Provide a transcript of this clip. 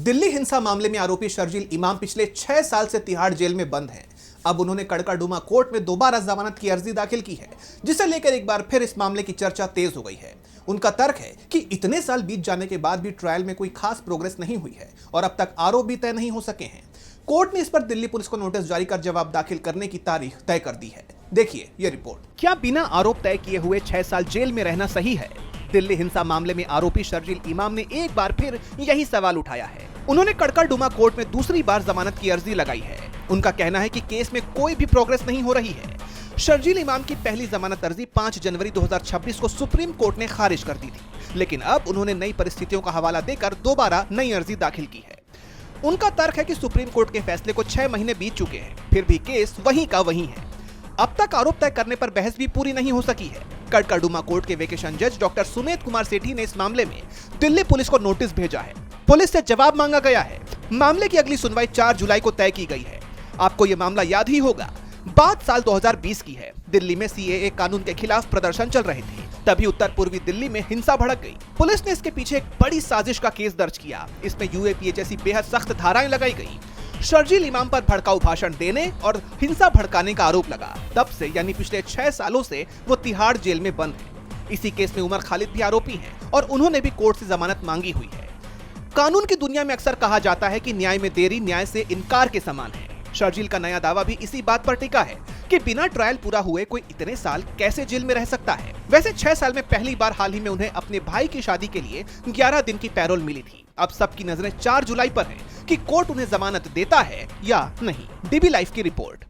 दिल्ली हिंसा मामले में आरोपी शर्जील इमाम पिछले 6 साल से तिहाड़ जेल में बंद हैं। अब उन्होंने कड़काडूमा कोर्ट में दोबारा जमानत की अर्जी दाखिल की है, जिसे लेकर एक बार फिर इस मामले की चर्चा तेज हो गई है। उनका तर्क है कि इतने साल बीत जाने के बाद भी ट्रायल में कोई खास प्रोग्रेस नहीं हुई है और अब तक आरोप भी तय नहीं हो सके हैं। कोर्ट ने इस पर दिल्ली पुलिस को नोटिस जारी कर जवाब दाखिल करने की तारीख तय कर दी है। देखिए ये रिपोर्ट। क्या बिना आरोप तय किए हुए 6 साल जेल में रहना सही है? दिल्ली हिंसा मामले में आरोपी शर्जील इमाम ने एक बार फिर यही सवाल उठाया है। उन्होंने कड़काडूमा कोर्ट में दूसरी बार जमानत की अर्जी लगाई है। उनका कहना है कि केस में कोई भी प्रोग्रेस नहीं हो रही है। शर्जील इमाम की पहली जमानत अर्जी 5 जनवरी 2026 को सुप्रीम कोर्ट ने खारिज कर दी थी, लेकिन अब उन्होंने नई परिस्थितियों का हवाला देकर दोबारा नई अर्जी दाखिल की है। उनका तर्क है कि सुप्रीम कोर्ट के फैसले को 6 महीने बीत चुके हैं, फिर भी केस वहीं का वहीं है। अब तक आरोप तय करने पर बहस भी पूरी नहीं हो सकी है। कड़काडूमा कोर्ट के वेकेशन जज डॉक्टर सुमेत कुमार सेठी ने इस मामले में दिल्ली पुलिस को नोटिस भेजा है। पुलिस से जवाब मांगा गया है। मामले की अगली सुनवाई 4 जुलाई को तय की गई है। आपको ये मामला याद ही होगा, बात साल 2020 की है। दिल्ली में सीएए कानून के खिलाफ प्रदर्शन चल रहे थे। तभी उत्तर पूर्वी दिल्ली में हिंसा भड़क गई। पुलिस ने इसके पीछे एक बड़ी साजिश का केस दर्ज किया। इसमें यूएपीए जैसी बेहद सख्त धाराएं लगाई गई। शर्जील इमाम पर भड़काऊ भाषण देने और हिंसा भड़काने का आरोप लगा। तब से यानी पिछले 6 सालों से वो तिहाड़ जेल में बंद है। इसी केस में उमर खालिद भी आरोपी हैं और उन्होंने भी कोर्ट से जमानत मांगी हुई है। कानून की दुनिया में अक्सर कहा जाता है कि न्याय में देरी न्याय से इनकार के समान है। शर्जील का नया दावा भी इसी बात पर टिका है कि बिना ट्रायल पूरा हुए कोई इतने साल कैसे जेल में रह सकता है। वैसे 6 साल में पहली बार हाल ही में उन्हें अपने भाई की शादी के लिए 11 दिन की पैरोल मिली थी। अब सबकी नजरें 4 जुलाई पर है कि कोर्ट उन्हें जमानत देता है या नहीं। डीबी लाइव की रिपोर्ट।